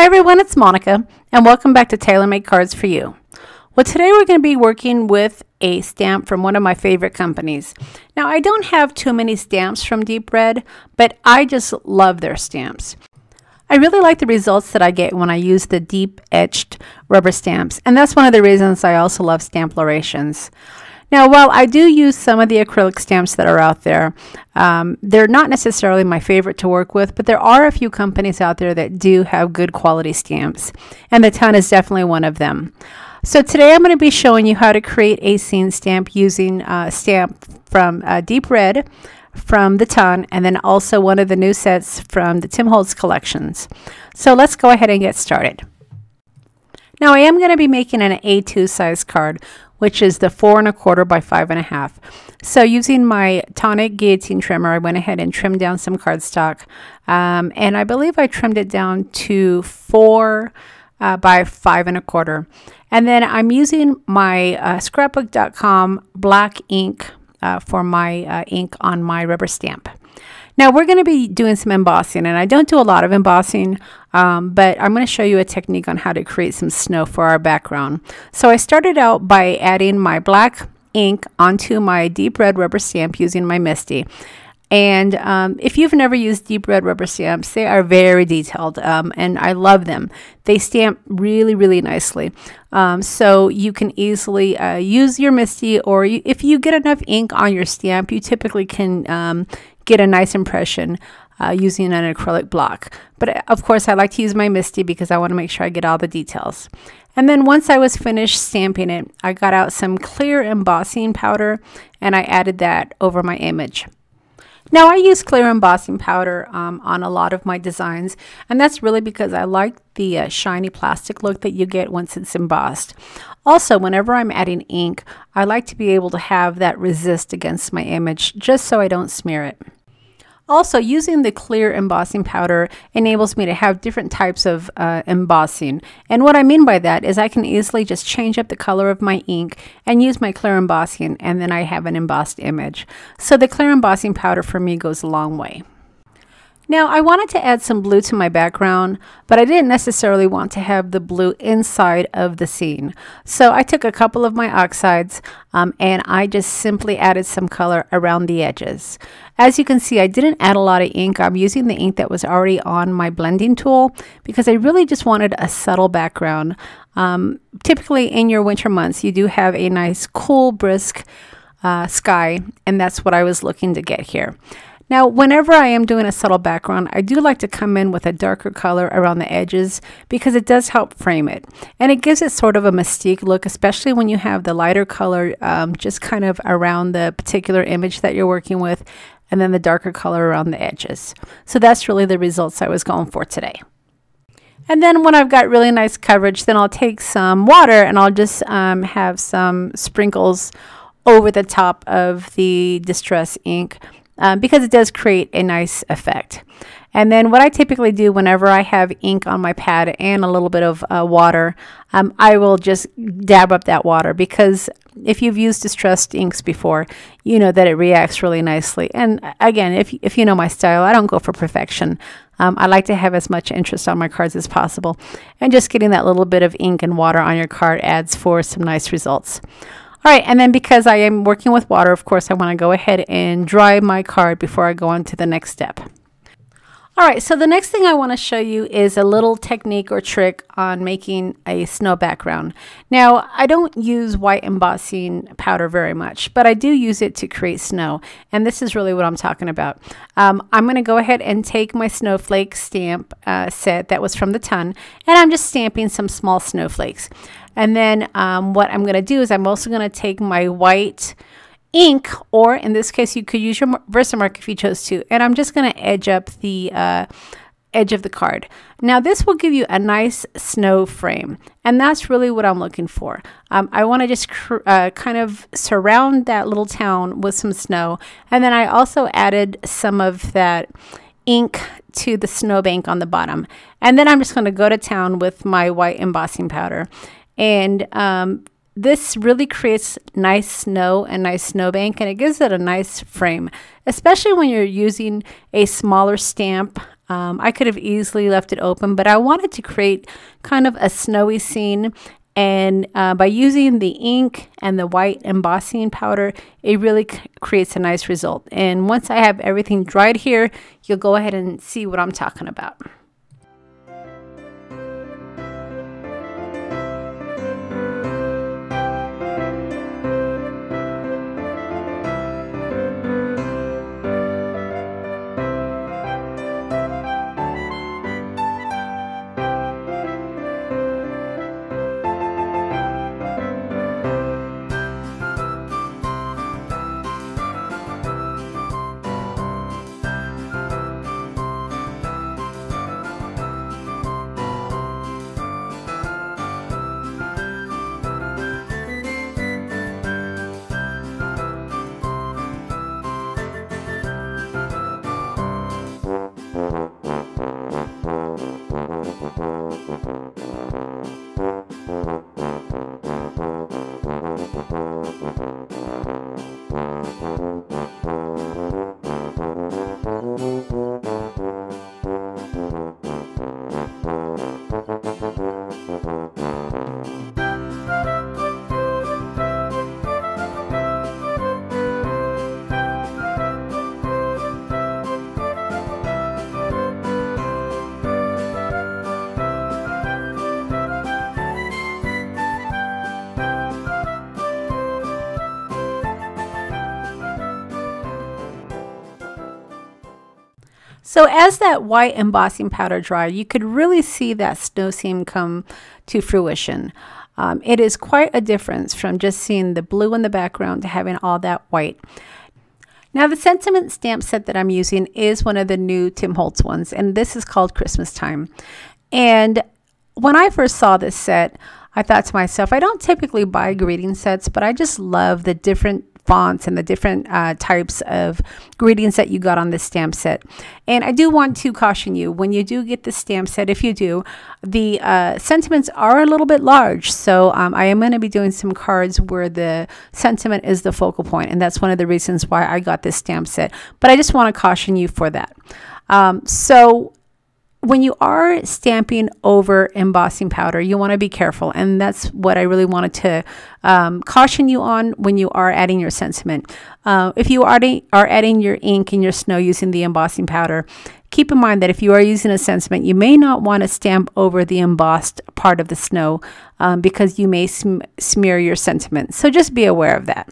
Hi everyone, it's Monica, and welcome back to Tailor-Made Cards for You. Well, today we're going to be working with a stamp from one of my favorite companies. Now, I don't have too many stamps from Deep Red, but I just love their stamps. I really like the results that I get when I use the deep etched rubber stamps, and that's one of the reasons I also love Stamplerations. Now, while I do use some of the acrylic stamps that are out there, they're not necessarily my favorite to work with, but there are a few companies out there that do have good quality stamps, and the Ton is definitely one of them. So today I'm going to be showing you how to create a scene stamp using a stamp from Deep Red, from the Ton, and then also one of the new sets from the Tim Holtz collections. So let's go ahead and get started. Now I am going to be making an A2 size card, which is the 4 1/4 by 5 1/2. So using my Tonic guillotine trimmer, I went ahead and trimmed down some cardstock, and I believe I trimmed it down to 4 by 5 1/4. And then I'm using my scrapbook.com black ink for my ink on my rubber stamp. Now we're going to be doing some embossing, and I don't do a lot of embossing, but I'm going to show you a technique on how to create some snow for our background. So I started out by adding my black ink onto my Deep Red rubber stamp using my Misti. And if you've never used Deep Red rubber stamps, they are very detailed, and I love them. They stamp really, really nicely. So you can easily use your Misti, or if you get enough ink on your stamp, you typically can get a nice impression using an acrylic block. But of course, I like to use my Misti because I want to make sure I get all the details. And then once I was finished stamping it, I got out some clear embossing powder and I added that over my image. Now I use clear embossing powder on a lot of my designs, and that's really because I like the shiny plastic look that you get once it's embossed. Also, whenever I'm adding ink, I like to be able to have that resist against my image just so I don't smear it. Also, using the clear embossing powder enables me to have different types of embossing. And what I mean by that is I can easily just change up the color of my ink and use my clear embossing, and then I have an embossed image. So the clear embossing powder for me goes a long way. Now I wanted to add some blue to my background, but I didn't necessarily want to have the blue inside of the scene. So I took a couple of my oxides and I just simply added some color around the edges. As you can see, I didn't add a lot of ink. I'm using the ink that was already on my blending tool because I really just wanted a subtle background. Typically in your winter months, you do have a nice cool, brisk sky, and that's what I was looking to get here. Now, whenever I am doing a subtle background, I do like to come in with a darker color around the edges because it does help frame it. And it gives it sort of a mystique look, especially when you have the lighter color just kind of around the particular image that you're working with, and then the darker color around the edges. So that's really the results I was going for today. And then when I've got really nice coverage, then I'll take some water and I'll just have some sprinkles over the top of the distress ink. Because it does create a nice effect. And then what I typically do whenever I have ink on my pad and a little bit of water, I will just dab up that water, because if you've used distressed inks before, you know that it reacts really nicely. And again, if you know my style, I don't go for perfection. I like to have as much interest on my cards as possible, and just getting that little bit of ink and water on your card adds for some nice results. All right, and then because I am working with water, of course, I want to go ahead and dry my card before I go on to the next step. All right, so the next thing I want to show you is a little technique or trick on making a snow background. Now, I don't use white embossing powder very much, but I do use it to create snow, and this is really what I'm talking about. I'm going to go ahead and take my snowflake stamp set that was from the Ton, and I'm just stamping some small snowflakes. And then what I'm going to do is I'm also going to take my white ink, or in this case, you could use your VersaMark if you chose to, and I'm just going to edge up the edge of the card. Now, this will give you a nice snow frame, and that's really what I'm looking for. I want to just kind of surround that little town with some snow, and then I also added some of that ink to the snowbank on the bottom. And then I'm just going to go to town with my white embossing powder. And this really creates nice snow and nice snowbank, and it gives it a nice frame, especially when you're using a smaller stamp I could have easily left it open, but I wanted to create kind of a snowy scene. And by using the ink and the white embossing powder, it really creates a nice result. And once I have everything dried here, you'll go ahead and see what I'm talking about. So as that white embossing powder dried, you could really see that snow scene come to fruition. It is quite a difference from just seeing the blue in the background to having all that white. Now the sentiment stamp set that I'm using is one of the new Tim Holtz ones, and this is called Christmastime. And when I first saw this set, I thought to myself, I don't typically buy greeting sets, but I just love the different fonts and the different types of greetings that you got on this stamp set. And I do want to caution you, when you do get the stamp set, if you do, the sentiments are a little bit large. So I am going to be doing some cards where the sentiment is the focal point, and that's one of the reasons why I got this stamp set. But I just want to caution you for that. So when you are stamping over embossing powder, you want to be careful, and that's what I really wanted to caution you on when you are adding your sentiment. If you are adding your ink and your snow using the embossing powder, keep in mind that if you are using a sentiment, you may not want to stamp over the embossed part of the snow because you may smear your sentiment. So just be aware of that.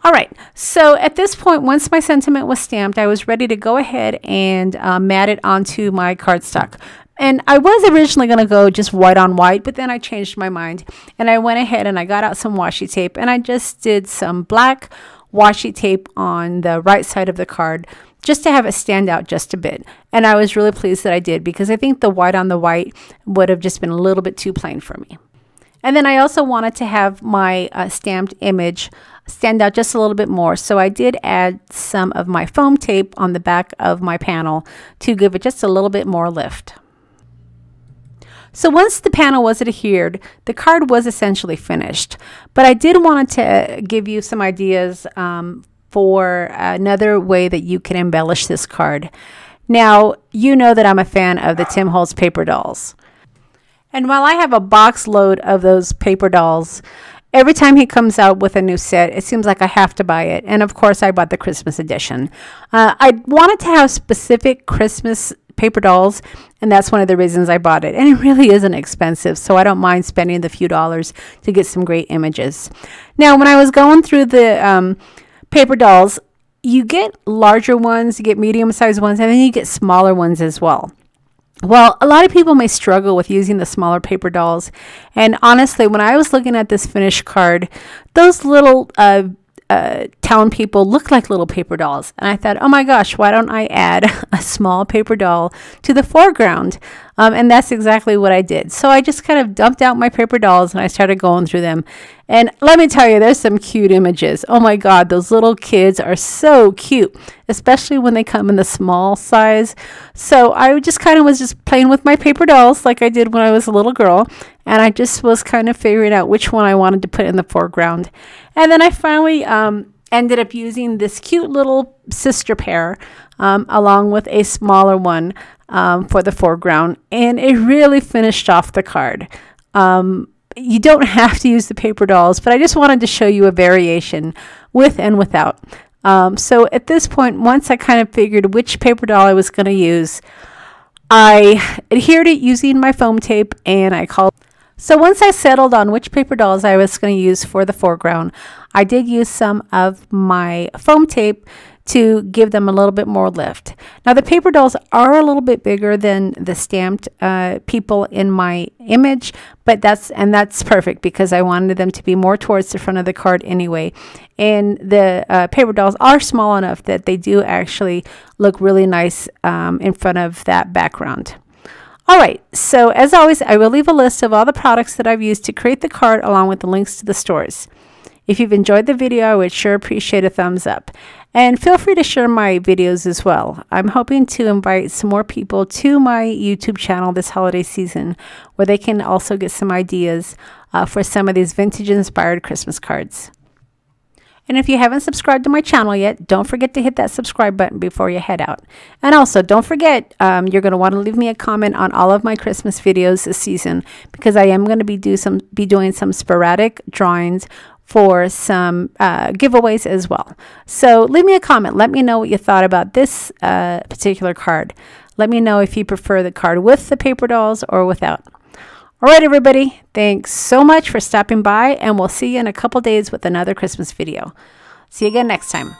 All right, so at this point, once my sentiment was stamped, I was ready to go ahead and mat it onto my cardstock. And I was originally going to go just white on white, but then I changed my mind. And I went ahead and I got out some washi tape, and I just did some black washi tape on the right side of the card just to have it stand out just a bit. And I was really pleased that I did, because I think the white on the white would have just been a little bit too plain for me. And then I also wanted to have my stamped image stand out just a little bit more. So I did add some of my foam tape on the back of my panel to give it just a little bit more lift. So once the panel was adhered, the card was essentially finished. But I did want to give you some ideas for another way that you can embellish this card. Now, you know that I'm a fan of the Tim Holtz paper dolls. And while I have a box load of those paper dolls, every time he comes out with a new set, it seems like I have to buy it. And of course, I bought the Christmas edition. I wanted to have specific Christmas paper dolls, and that's one of the reasons I bought it. And it really isn't expensive, so I don't mind spending the few dollars to get some great images. Now, when I was going through the paper dolls, you get larger ones, you get medium-sized ones, and then you get smaller ones as well. Well, a lot of people may struggle with using the smaller paper dolls. And honestly, when I was looking at this finished card, those little town people look like little paper dolls. And I thought, oh my gosh, why don't I add a small paper doll to the foreground? And that's exactly what I did. So I just kind of dumped out my paper dolls and I started going through them. And let me tell you, there's some cute images. Oh my God, those little kids are so cute, especially when they come in the small size. So I just kind of was just playing with my paper dolls like I did when I was a little girl. And I just was kind of figuring out which one I wanted to put in the foreground. And then I finally ended up using this cute little sister pair along with a smaller one for the foreground, and it really finished off the card. You don't have to use the paper dolls, but I just wanted to show you a variation with and without. So at this point, once I kind of figured which paper doll I was going to use, I adhered it using my foam tape, and I called. So once I settled on which paper dolls I was going to use for the foreground, I did use some of my foam tape to give them a little bit more lift. Now the paper dolls are a little bit bigger than the stamped people in my image, but that's perfect because I wanted them to be more towards the front of the card anyway. And the paper dolls are small enough that they do actually look really nice in front of that background. All right, so as always, I will leave a list of all the products that I've used to create the card along with the links to the stores. If you've enjoyed the video, I would sure appreciate a thumbs up. And feel free to share my videos as well. I'm hoping to invite some more people to my YouTube channel this holiday season, where they can also get some ideas for some of these vintage-inspired Christmas cards. And if you haven't subscribed to my channel yet, don't forget to hit that subscribe button before you head out. And also, don't forget, you're going to want to leave me a comment on all of my Christmas videos this season, because I am going to be doing some sporadic drawings for some giveaways as well. So leave me a comment. Let me know what you thought about this particular card. Let me know if you prefer the card with the paper dolls or without. All right, everybody. Thanks so much for stopping by, and we'll see you in a couple days with another Christmas video. See you again next time.